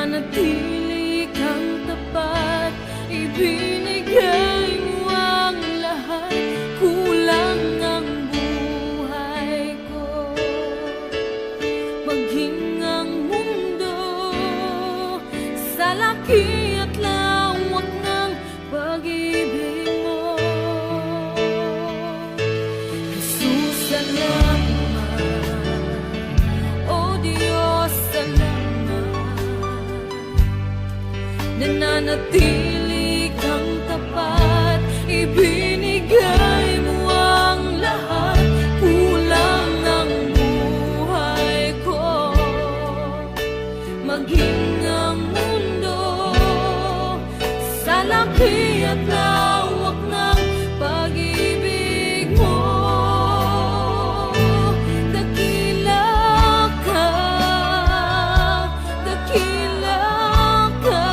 nananatili kang tapat, ibinigay mo ang lahat, kulang ang buhay ko. Maging ang mundo sa laki at lawak ng pag-ibig mo, Jesus, salamat. O Diyos, salamat. Nananatili kang tapat, ibinigay mo ang lahat, kulang ang buhay ko. Maging ang mundo sa laki at lawak ng pag-ibig mo, dakila ka, dakila ka,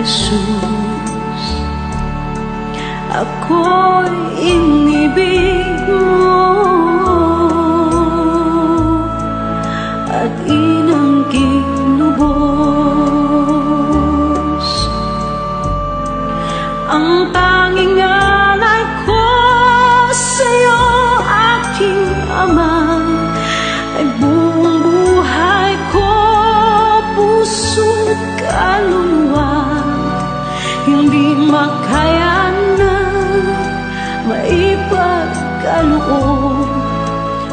Jesus. Ako'y inibig mo at inangking lubos. Ang tanging alay ko sa'yo, aking Ama, ay buong buhay ko, puso't kaluluwa. Hindi makaya na maipagkaloob,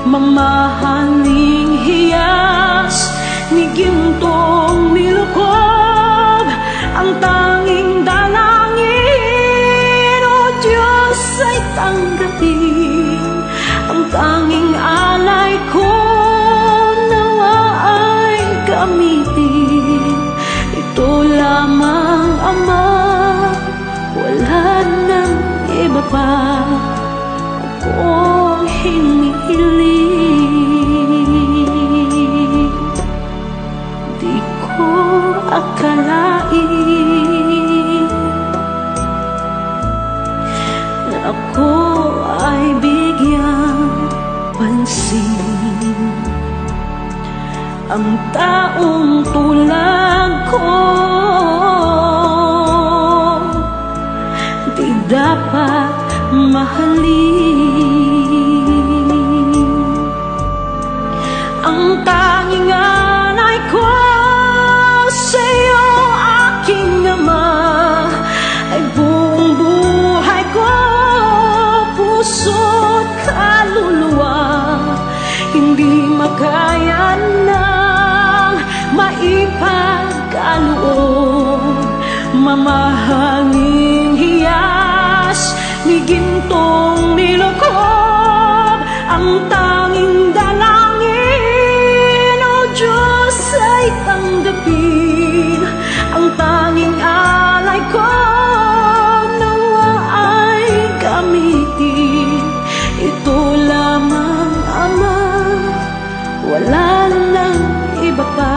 mamahaling hiyas ni gintong nilukob. Ang tanging dalangin, O Diyos, ay tanggapin. Ang tanging alay ko nawa ay gamitin. Ito lamang, Ama, wala nang iba pa akong hinihiling. Di ko akalain na ako ay bigyang pansin. Ang taong tulad ko di dapat mahalin. Ang tanging alay ko sa'yo, aking Ama, ay buong buhay ko, puso't kaluluwa. Hindi makaya nang maipagkaloob, mamahaling hiyas ni gintong nilukob. Ang tanging dalangin, O Diyos, ay tanggapin. Ang tanging alay ko nawa ay gamitin. Ito lamang, Ama, wala nang iba pa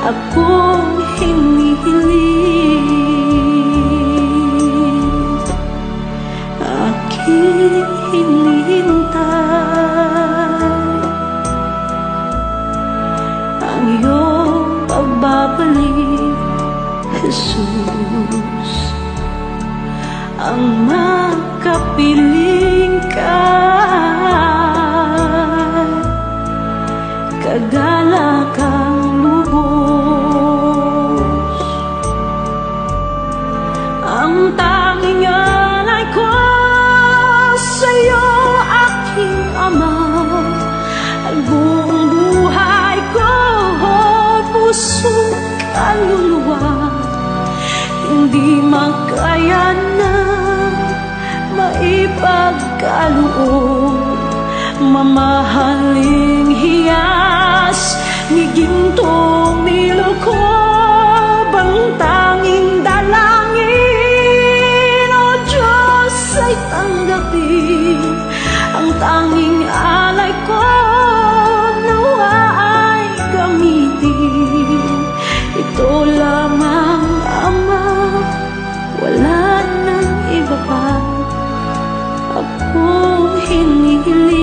akong hinihiling. Aking hinihintay ang iyong pagbabalik, Jesus. Ang makapiling ka, kagalakang lubos. Ang tanging alay ko sa'yo, aking Ama, ay buong buhay ko, puso't kaluluwa. Hindi makaya na maipagkaloob, mamahaling hiyas ni gintong nilukob. Ang tanging dalangin, O Diyos, ay tanggapin. Ang tanging alay ko nawa ay gamitin. Ito lamang, Ama, wala nang iba pa akong hinihiling.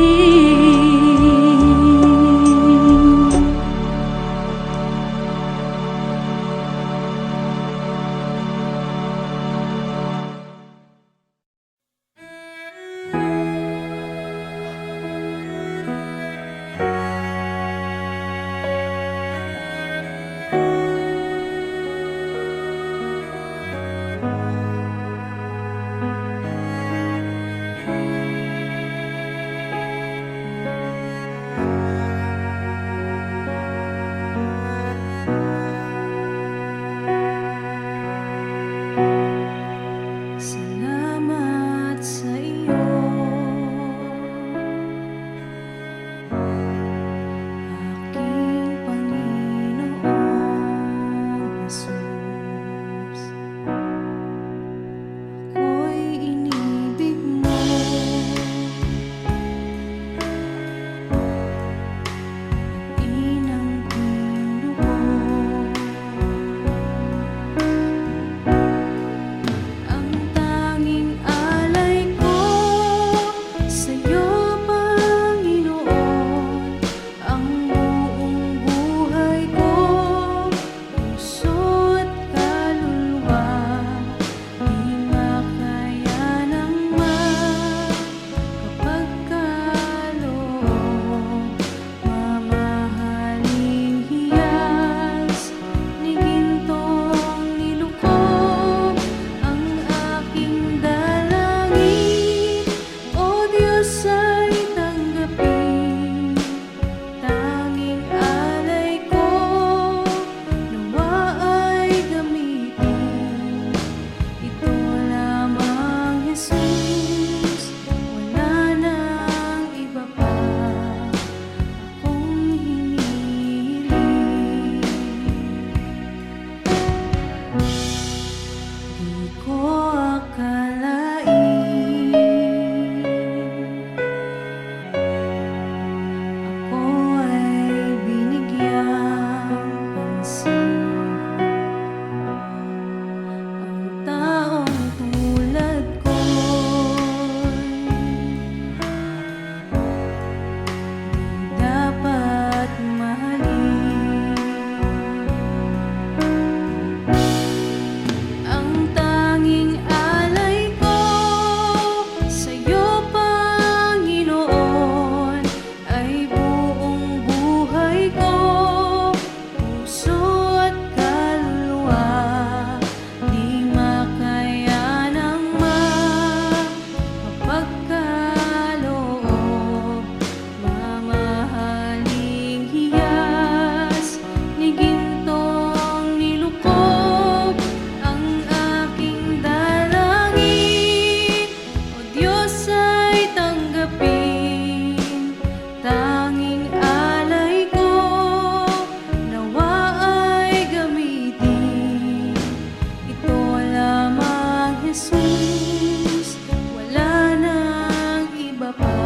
Jesus, wala nang iba pa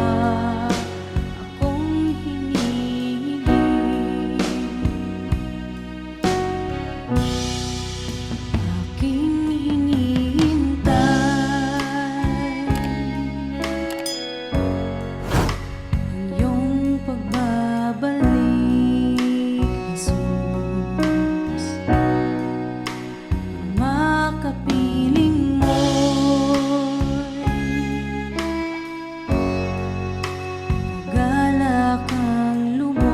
akong hinihiling. Aking hinihintay ang iyong pagbabalik, Jesus. Makapiling mo'y galak ang lubos.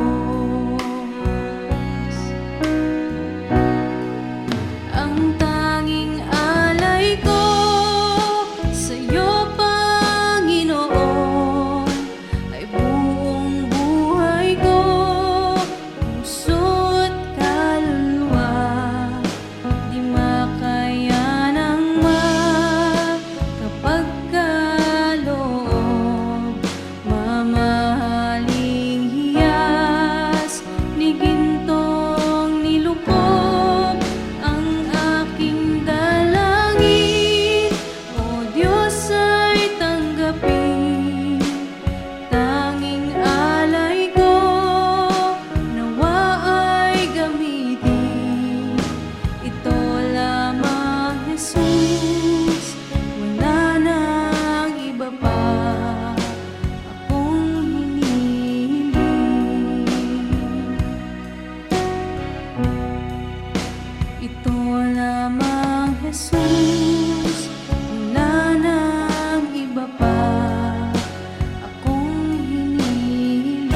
Ang tanging alay ko sa'yo, Panginoon, ay buong buhay ko, puso't kaluluwa. Di makayanang makapagkaloob, mamahaling hiyas ni gintong nilukob ang aking dalangin. O Diyos, ay tanggapin tanging alay ko, nawa ay gamitin ito lamang, Jesus. Wala nang iba pa akong hinihiling. Ito lamang, Jesus. Wala nang iba pa akong hinihiling.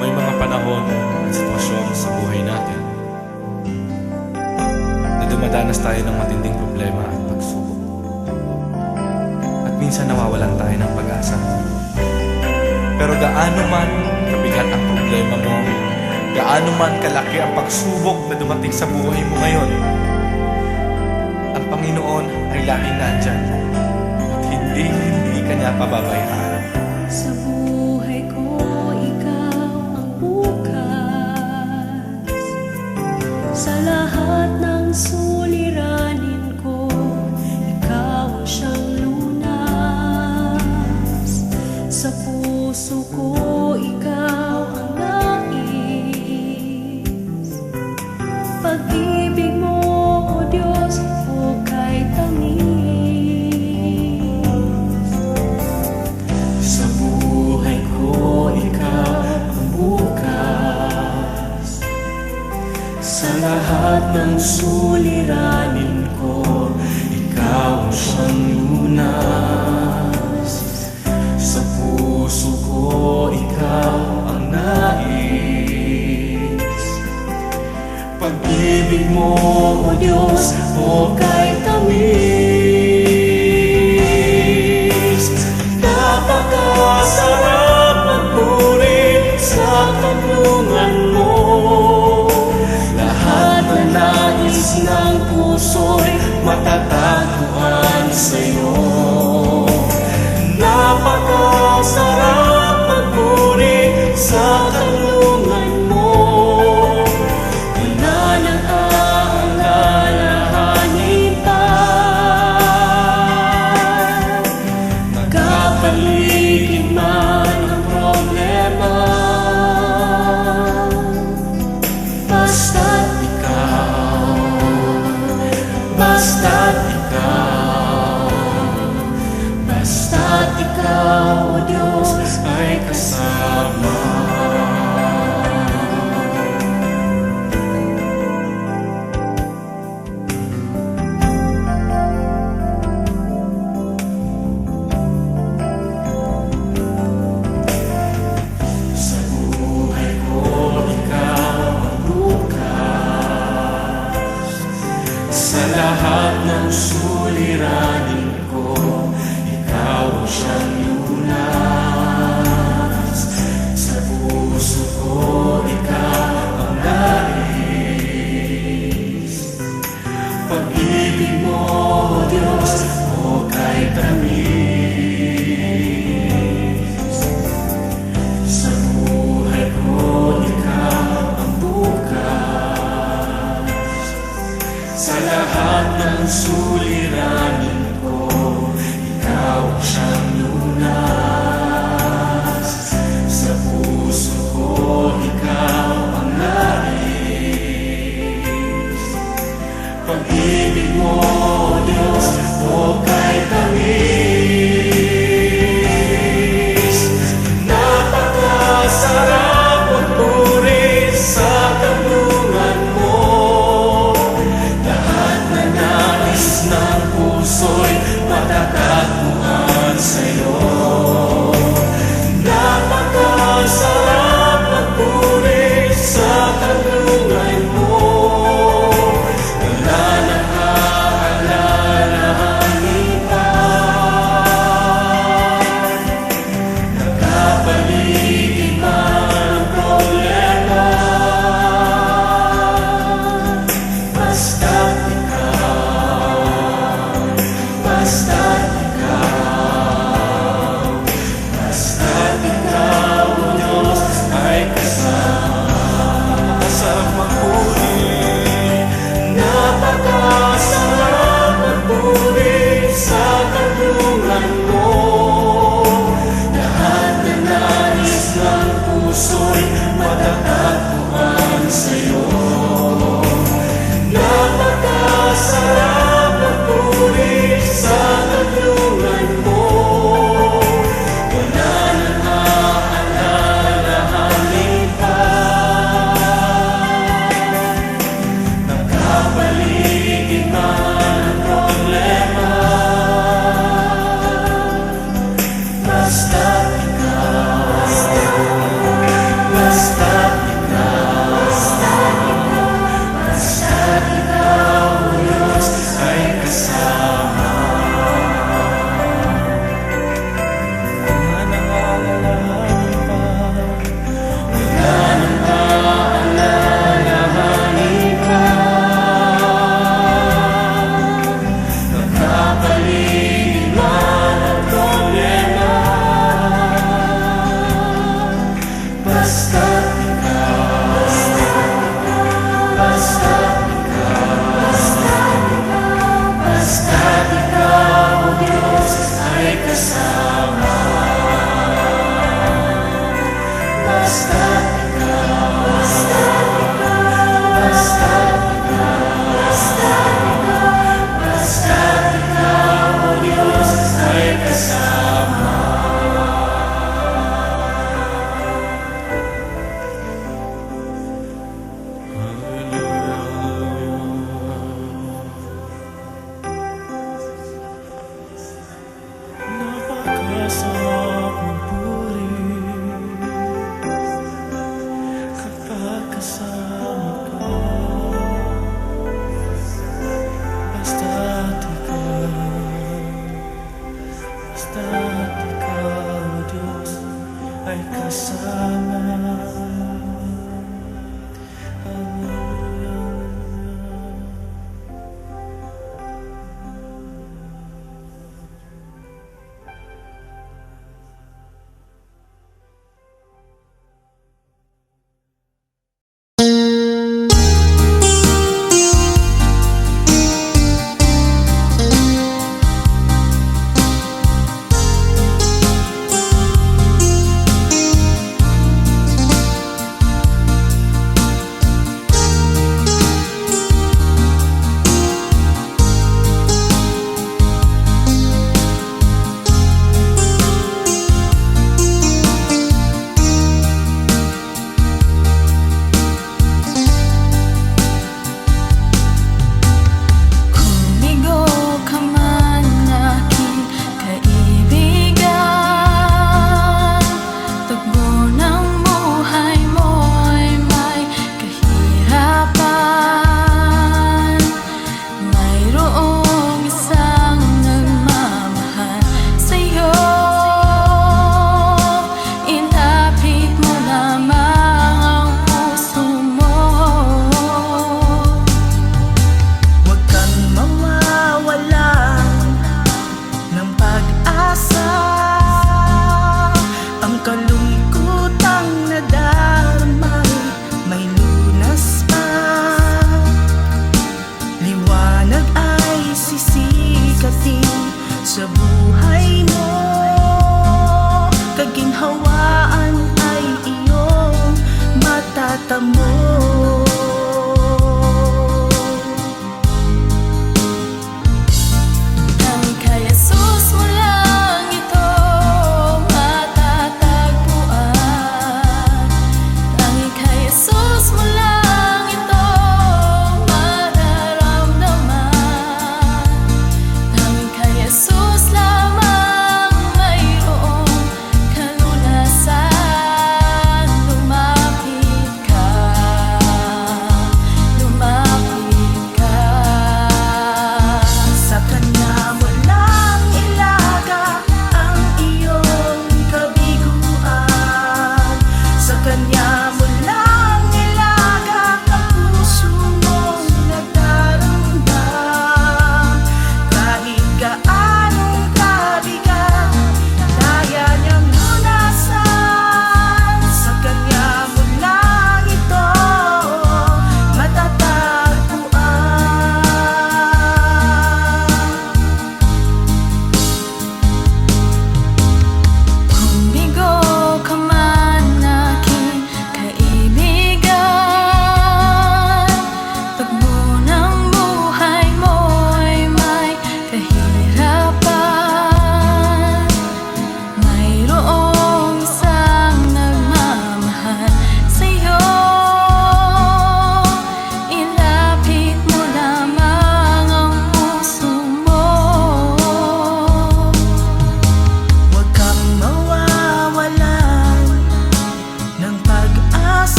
May mga panahon at sitwasyon sa buhay natin na dumadanas tayo ng matinding problema at pagsubok. At minsan nawawalan tayo ng pag-asa. Pero gaano man kabigat ang problema mo, gaano man kalaki ang pagsubok na dumating sa buhay mo ngayon, ang Panginoon ay laging nandyan at hindi ka niya pababayaan. Sa buhay ko, ikaw ang bukas. Sa lahat ng suliranin ko, ikaw ang siyang lunas. Sa puso ko, ikaw ang nais. Pag-ibig mo, O Diyos, hukay tamis. Sa buhay ko, ikaw ang bukas. Sa lahat ng suliranin ko, ikaw ang siyang lunas. Sa puso ko, ikaw ang nais. Pag-ibig mo, O Diyos, hukay tamis. Napakasarap magpuri sa kanlungan mo. Lahat na nais ng puso'y matatagpuan sa'yo. Napakasarap magpuri sa kanlungan mo. Wala nang aalalahanin pa matatagpuan sa'yo. Napakasarap magpuri sa kanlungan mo. Wala nang aalalahanin pa. Nakapaligid man ang problema, basta't ikaw, basta't ikaw, basta't ikaw, o Diyos, ay kasama sa pagpuri. Napakasarap magpuri sa kanlungan mo. Lahat na nais ng puso'y matatagpuan sa'yo. Napakasarap magpuri sa kanlungan mo. Wala nang aalalahanin pa. Nakapaligid man ang problema, basta't ikaw, basta't ikaw, basta't ikaw, o Diyos, ay kasama. Wala nang aalalahanin pa. Wala nang aalalahanin pa. Nakapaligid man ang problema, basta't ikaw, basta't ikaw, basta't ikaw, o Diyos, ay kasama. Basta't ikaw, basta't ikaw, basta't ikaw, o Diyos, ay kasama. Napakasarap magpuri kapag kasama ka. Basta't ikaw, o Diyos, ay kasama. Hallelujah.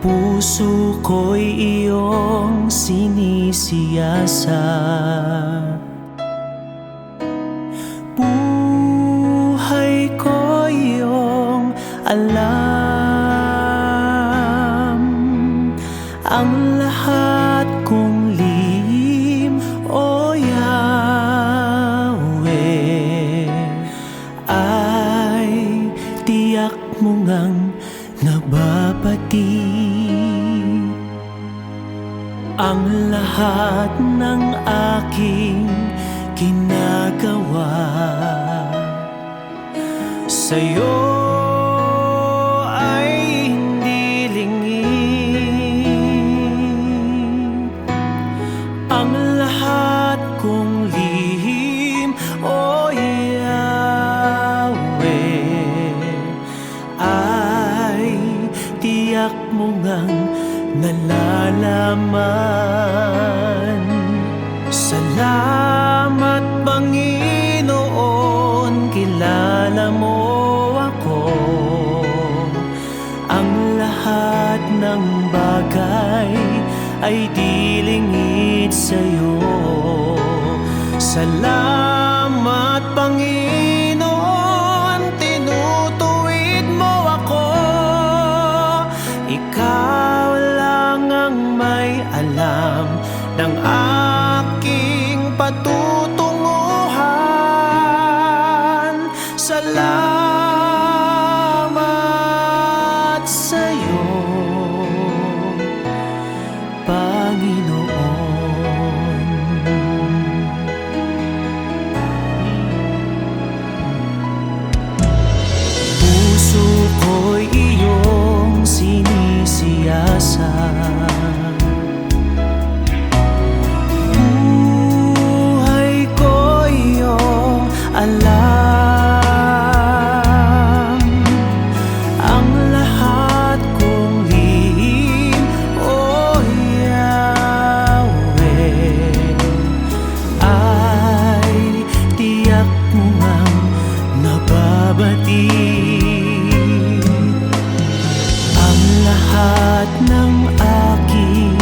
Puso ko'y iyong sinisiyasat, buhay ko iyong alam. Ang lahat kong lihim, O Yahweh, ay tiyak mo ngang nababati. Ang lahat ng aking ginagawa sa'yo ay hindi lingid. Ang lahat kong lihim, O Yahweh, ay tiyak mo ngang nalalaman. Salamat Panginoon, kilala mo ako. Ang lahat ng bagay ay di lingid sa'yo. Salamat Panginoon, tinutuwid mo ako. Ikaw lang ang may alam ng aking patutunguhan. Salamat sa'yo, Panginoon. Puso ko'y iyong sinisiyasat, buhay ko iyong alam. Ang lahat kong lihim, O Yahweh, ay tiyak mo ngang nababati. Ang lahat ng aking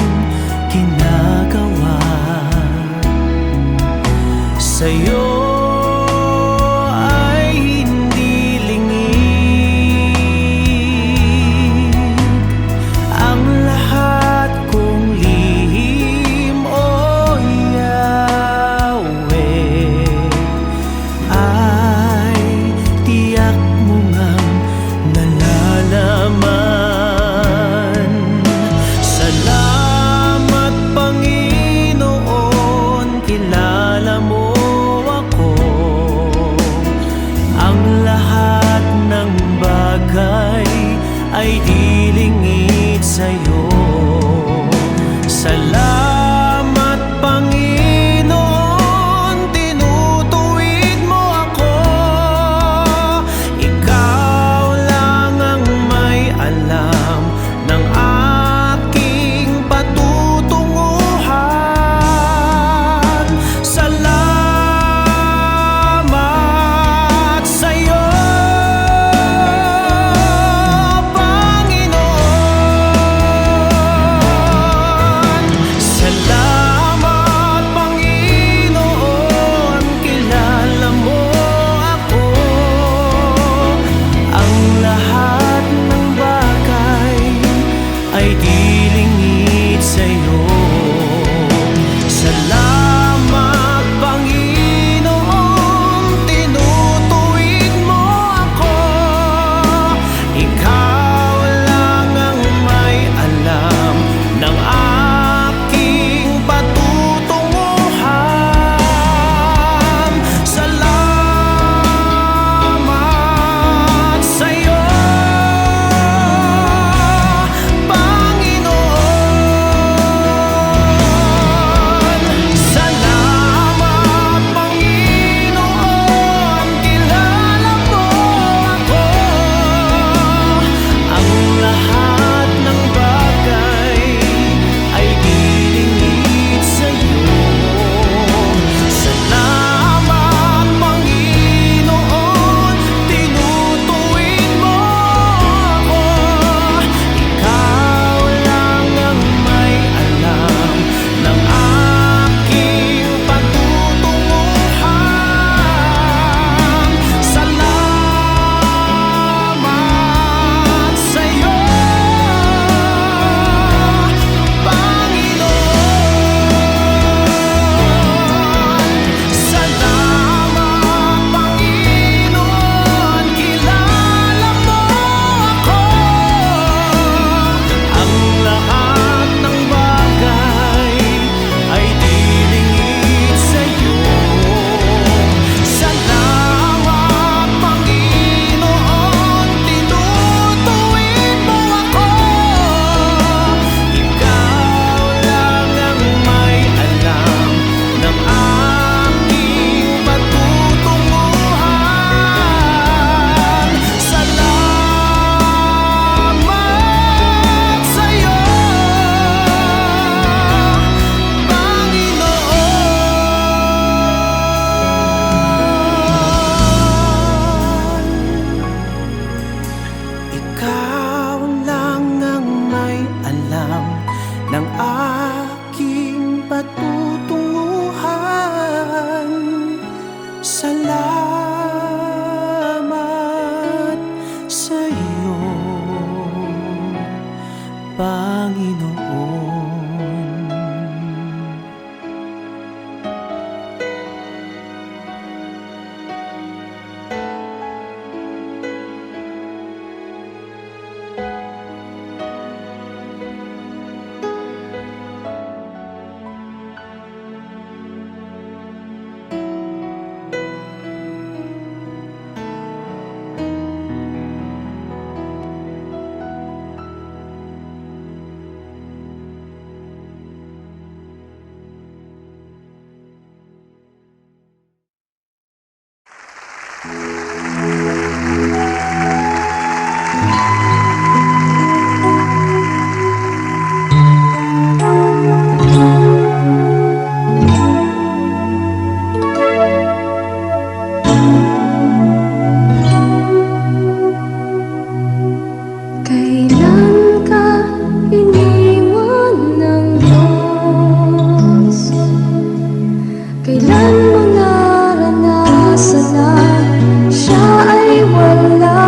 ginagawa sa'yo ay hindi lingid. Ang lahat kong lihim, O Yahweh, ay tiyak mo ngang nalalaman. Salamat Panginoon, kilala mo ako. Ang lahat ng bagay ay di lingid sa'yo. Salamat Panginoon, tinutuwid mo ako. Ikaw lang ang may alam ng aking patutunguhan. Salamat sa'yo, Panginoon. Salamat Panginoon, kilala mo ako. Ang lahat ng bagay ay di lingid sa'yo. Salamat Panginoon, tinutuwid mo ako. Ikaw lang ang may alam ng aking patutunguhan. Salamat sa'yo, Panginoon. Kailan ka iniwan ng Diyos? Kailan mo naranasan na siya ay wala?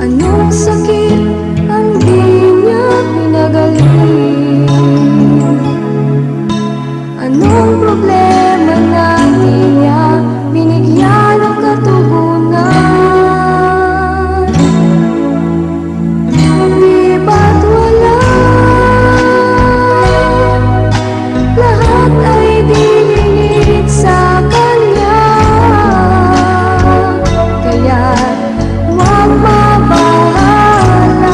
Anong sakit ang di niya pinagaling? Anong problema na di niya binigyan ng katugunan? Di ba't wala? Lahat ay diningit sa Kanya. Kaya't huwag mabahala.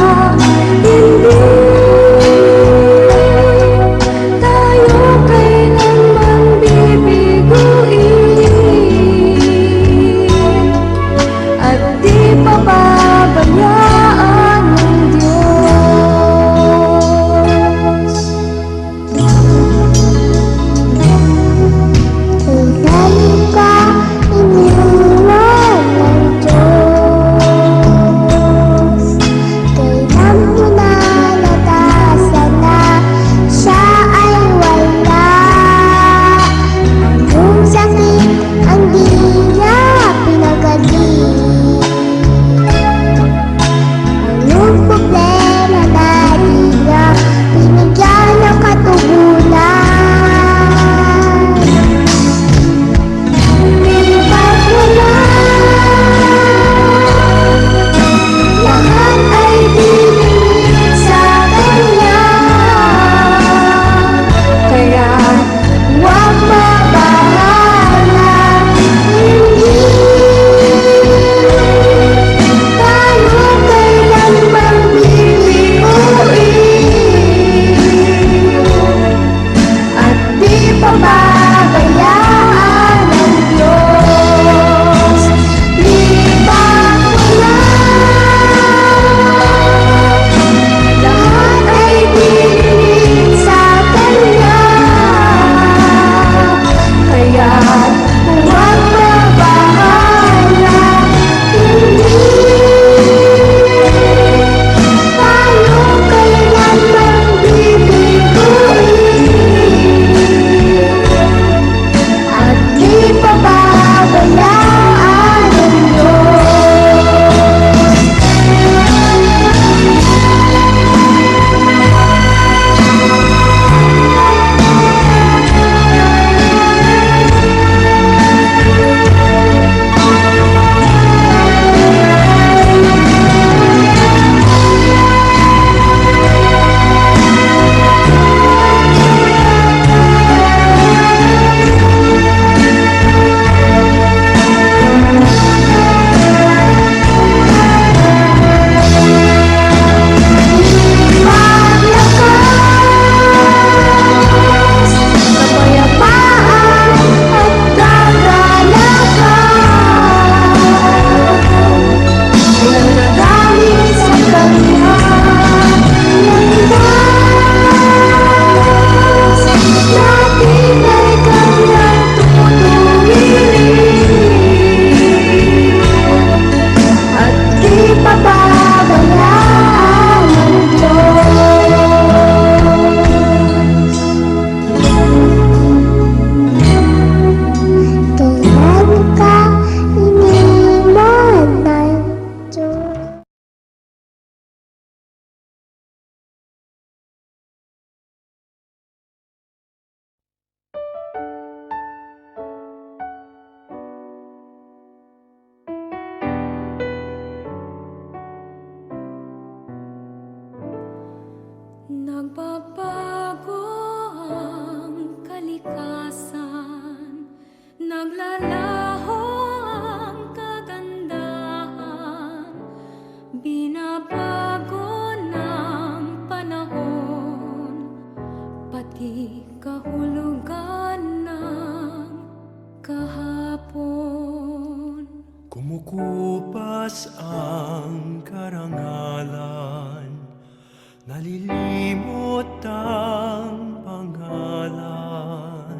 Nalilimot ang pangalan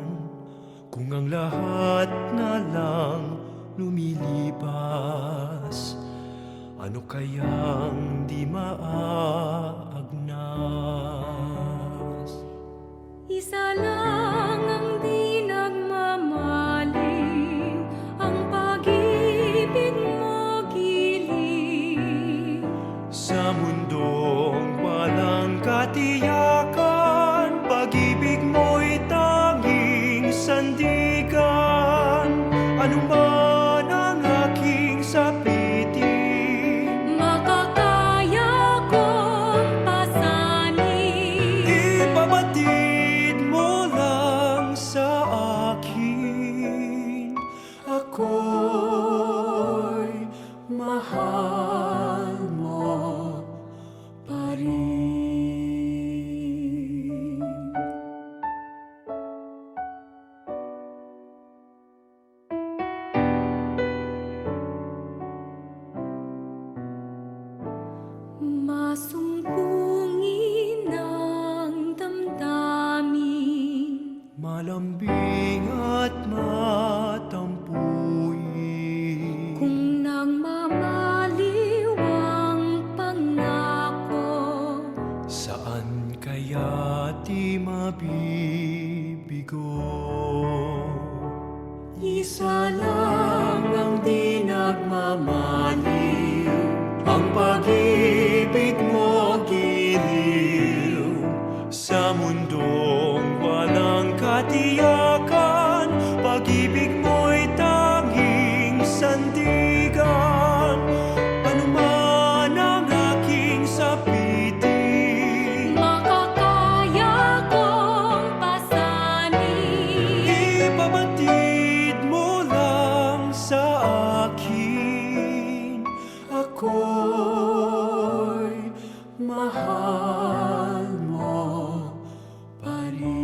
kung ang lahat na lang lumilipas. Ano kayang di maagnas? Isa lang ang di nagmamaling, ang pag-ibig mo giling. Sa mundong walang katiyakan, pag-ibig mo'y tanging sandigan. Ano man ang aking sapitin, Makakaya kong pasanin. ipabatid mo lang sa akin. Ako'y mahal mo pa rin. Masumpungin ang damdamin, Malambing at matampuin. kung nagmamaliw ang pangako. Saan kaya di mabibigo? Isa lang ang di nagmamaliw, ang pag-ibig mo giliw. Sa mundong walang katiyakan, pag-ibig mo'y tanging sandigan. Ano man ang aking sapitin, Makakaya kong pasanin. ipabatid mo lang sa akin. Ako'y mahal mo pa rin.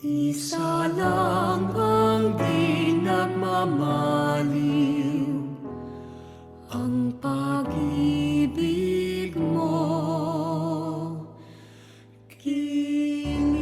Isa lang ang di nagmamaliw, ang pag-ibig mo giling.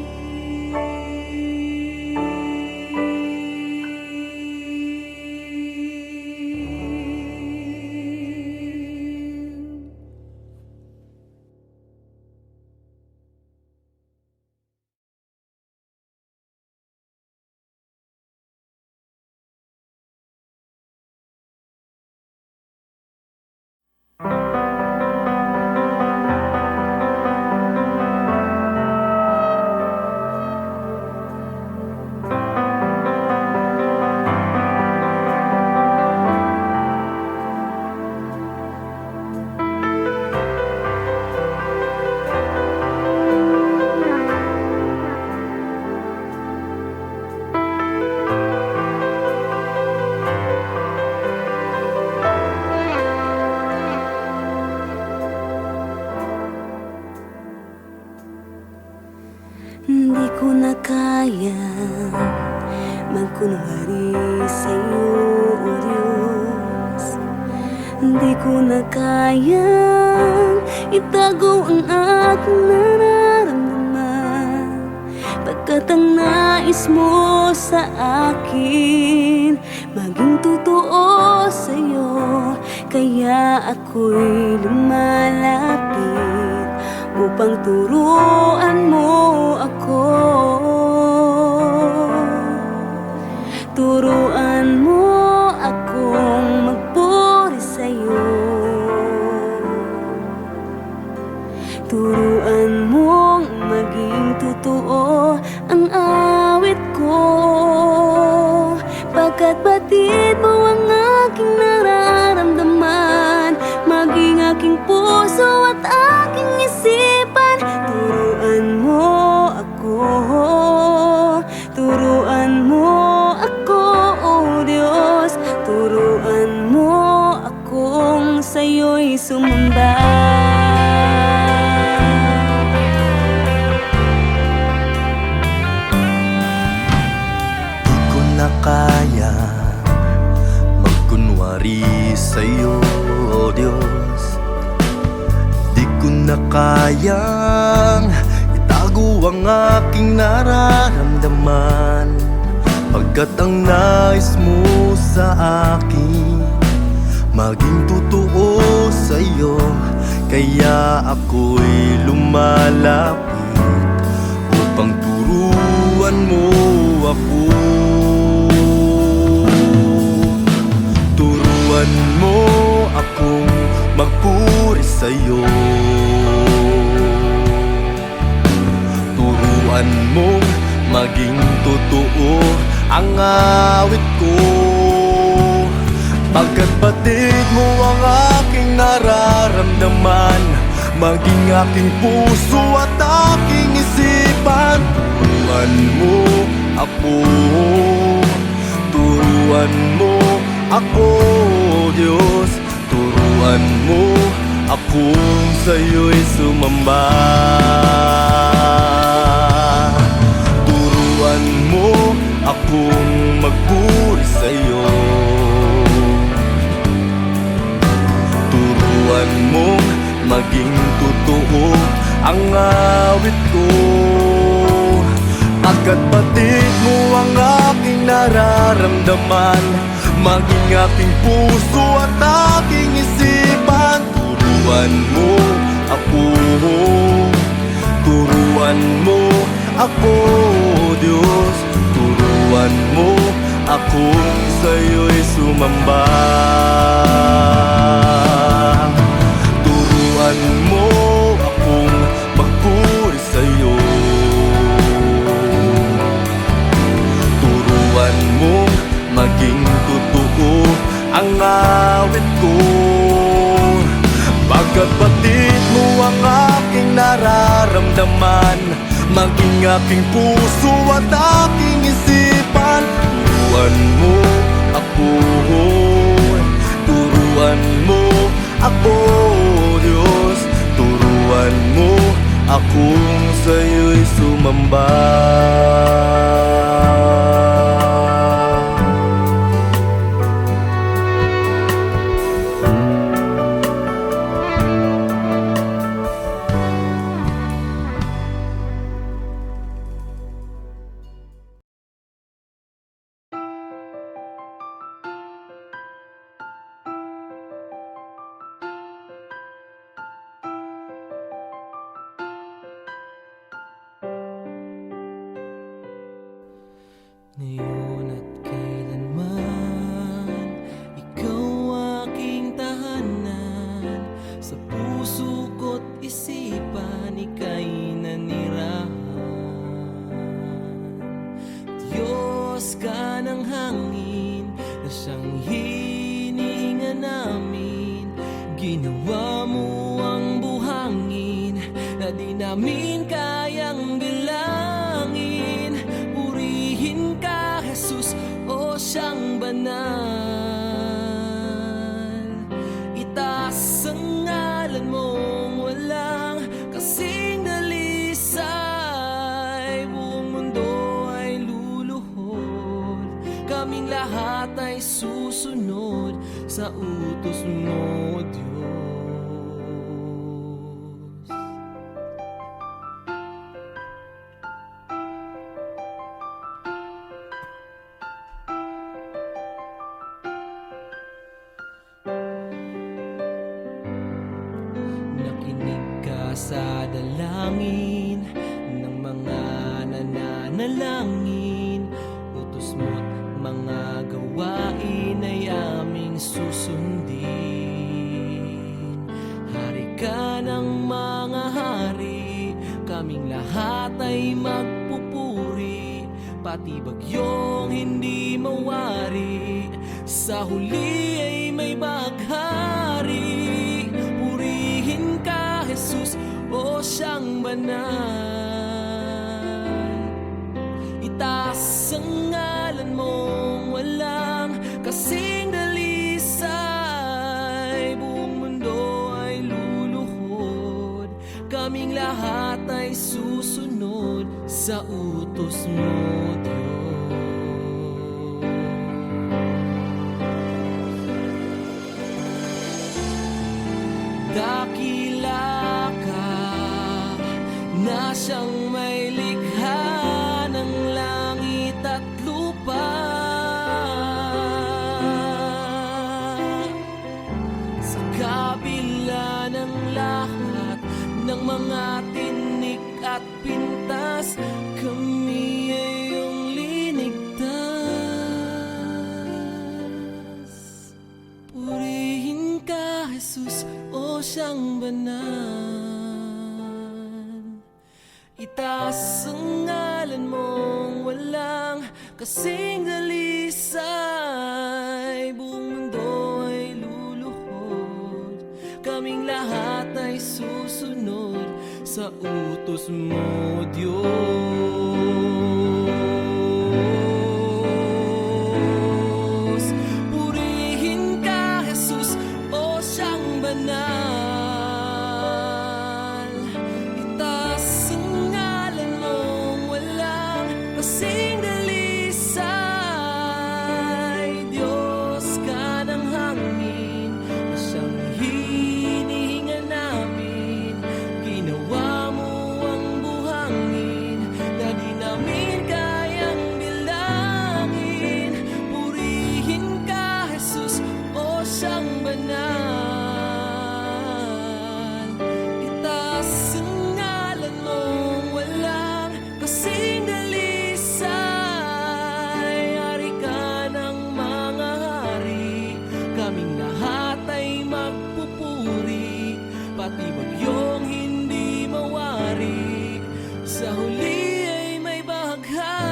Hindi ko na kaya magkunwari sa'yo, O Diyos. Hindi ko na kaya itago ang aking nararamdaman, pagkat ang nais mo sa akin maging totoo sa'yo. Kaya ako'y lumalapit upang turuan mo ako. Turuan mo akong magpuri sa'yo. Turuan mong maging totoo ang awit ko, pagkat batid mo ang aking nararamdaman, maging aking puso at aking isipan. Turuan mo ako, turuan mo ako, O Diyos. Turuan mo akong sa'yo'y sumamba. kayang itago ang aking nararamdaman, pagkat ang nais mo sa akin maging totoo sa'yo. Kaya ako'y lumalapit upang turuan mo ako. Turuan mo akong magpuri sa'yo. Turuan mong maging totoo ang awit ko, pagkat batid mo ang aking nararamdaman, maging aking puso at aking isipan. Turuan mo ako, turuan mo ako, Diyos. Turuan mo akong sa'yo'y sumamba. Turuan mo akong magpuri sa'yo. Turuan mong maging totoo ang awit ko, pagkat batid mo ang aking nararamdaman, maging aking puso at aking isipan. Turuan mo ako, turuan mo ako, Diyos. Turuan mo akong sa'yo'y sumamba. Turuan mo akong magpuri sa'yo. Turuan mong maging totoo ang awit ko, pagkat batid mo ang aking nararamdaman, maging aking puso at aking isipan. Turuan mo ako, turuan mo ako, Diyos. Turuan mo akong sa'yo'y sumamba. Ngayon at kailanman, ikaw aking tahanan. Sa puso ko't isipan, ika'y nanirahan. Diyos ka ng hangin, na siyang hininga namin. Ginawa mo ang buhangin, na di namin kayang bilangin. Purihin ka, Jesus, o siyang banal. Itaas ang ngalan mong walang kasing dalisay. Buong mundo ay luluhod, kaming lahat ay susunod sa utos mo, Diyos. Nakinig ka sa dalangin ng mga nananalangin. Utos mo't mga gawain ay aming susundin. Hari ka ng mga hari, kaming lahat ay magpupuri. Pati bagyong hindi mawari, sa huli ay may baghari. Purihin ka, Jesus, o siyang banal. Itaas ang ngalan mong walang kasing dalisay. Buong mundo ay luluhod, kaming lahat ay susunod sa utos mo, Diyos. Dakila ka, siyang may likha ng langit at lupa. Sa kabila ng lahat ng mga tinik at pintas, kami ay iyong linigtas. Purihin ka, Jesus, o siyang banal. Itaas ang ngalan mong walang kasing dalisay. Buong mundo ay luluhod, kaming lahat ay susunod sa utos mo, Diyos. Purihin ka, Jesus, o siyang banal. Itaas ang ngalan mong walang kasing dalisay. Diyos ka ng hangin na siyang hinihinga namin. Ginawa mo ang buhangin na di namin kayang bilangin. Purihin ka, Jesus, o siyang banal. Itaas ang ngalan mong walang kasing dalisay. Hari ka ng mga hari, kaming lahat ay magpupuri. Pati bagyong hindi mawari, sa huli ay may bahaghari.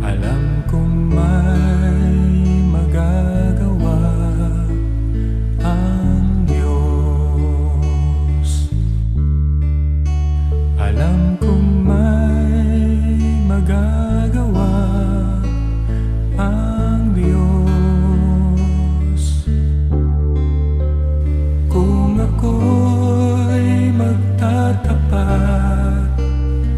Alam kong may magagawa ang Diyos. Alam kong may magagawa ang Diyos. Kung ako'y magtatapat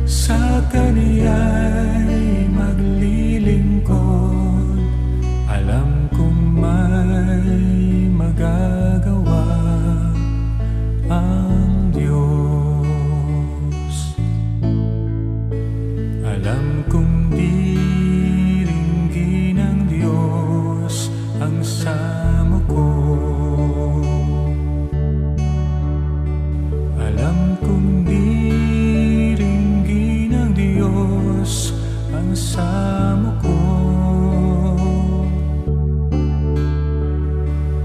sa Kaniya'y maglilingkod, alam kong may magagawa ang Diyos. Alam kong diringgin ng Diyos ang samo ko. Alam kong diringgin ng Diyos ang samo ko.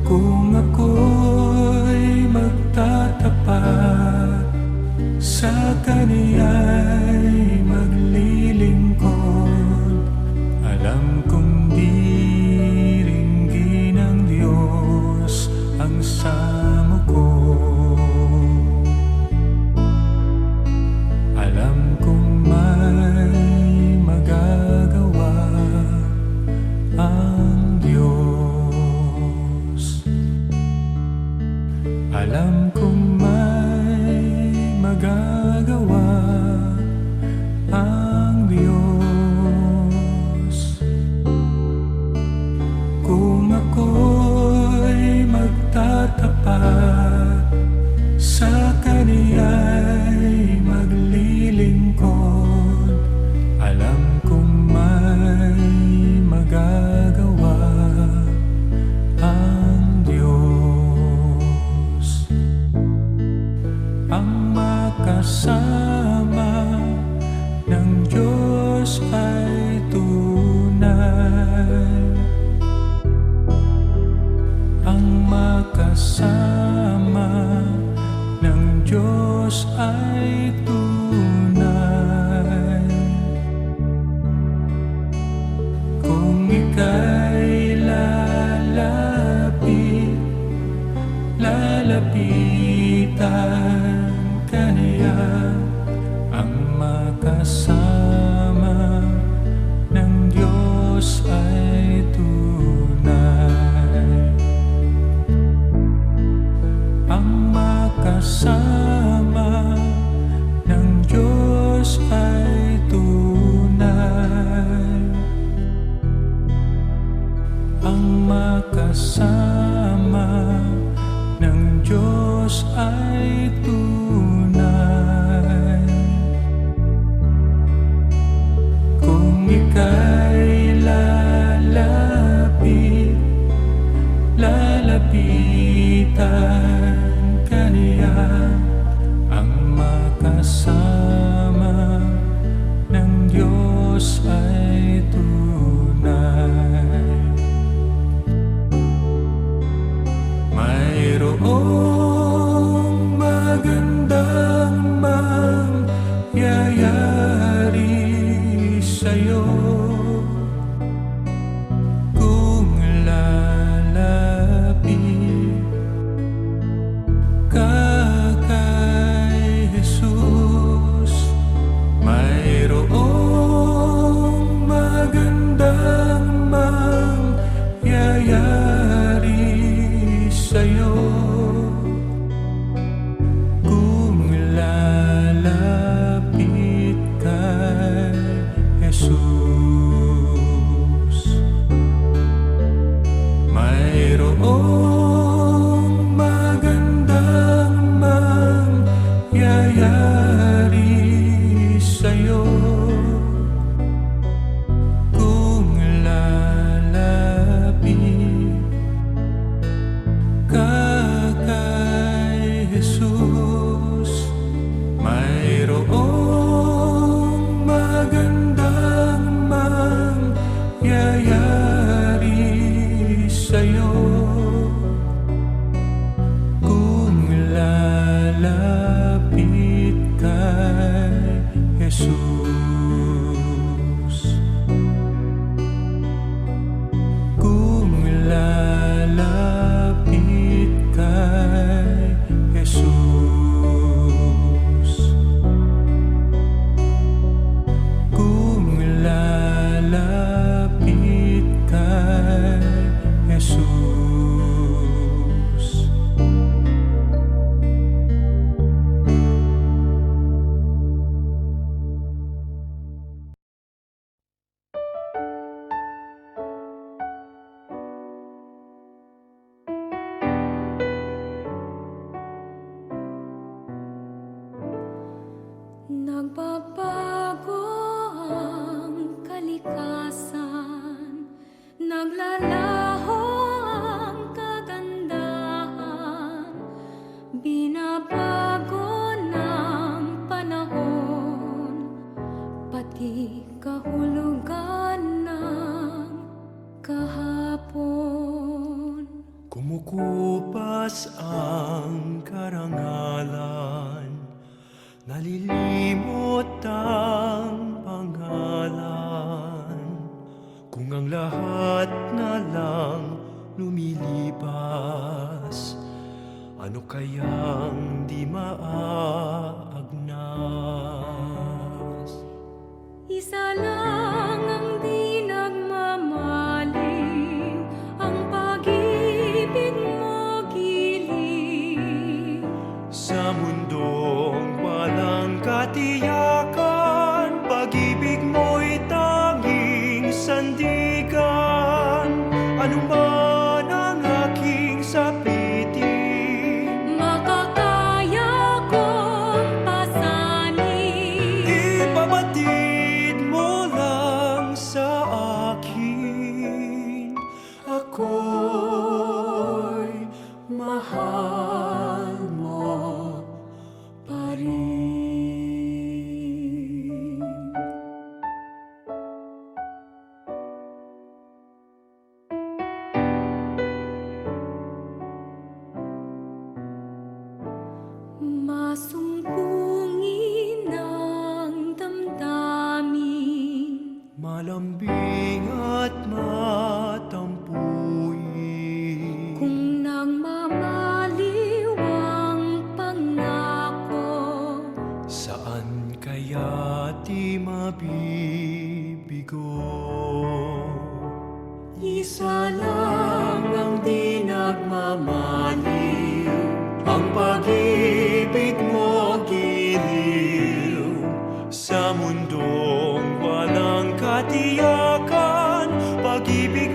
Kung ako'y magtatapat sa Kaniya'y maglilingkod, alam kong diringgin ng Diyos ang samo ko. Alam kong may magagawa ang Diyos. Alam kong may magagawa ang Diyos. makasama ng Diyos ay tunay. Kung ika'y lalapitan ka niya, ang makasama ng Diyos ay tunay. Mayroong magandang mangyayari sa'yo kung lalapit ka kay Jesus. Mayroong magandang mangyayari sa'yo kung lalapit kay Jesus. Mayroong magandang mangyayari sa'yo kung lalapit ka kay Jesus. Mayroong magandang mangyayari sa'yo kung lalapit kay Jesus. Kung lalapit kay Jesus. Kung lalapit kay Jesus. Nagbabago ang kalikasan, naglalaho ang kagandahan, binabago ng panahon, pati kahulugan ng kahapon. Kumukupas ang karangalan, nalilimot ang pangalan. Kung ang lahat na lang lumilipas, ano kayang di maagnas? Isa lang ang di nagmamaling, ang pag-ibig mo giliw. Sa mundong walang katiyakan, pag-ibig mo'y tanging sandigan. Ano man ang aking sapitin, Makakaya kong pasanin, ipabatid mo lang sa akin. Ako'y mahal mo pa rin. masumpungin ang damdamin. Malambing at matampuin, Kung nagmamaliw ang pangako, saan kaya di mabibigo? Isa lang ang di nagmamaliw, ang pag-ibig mo giliw. Sa mundong walang katiyakan, pag-ibig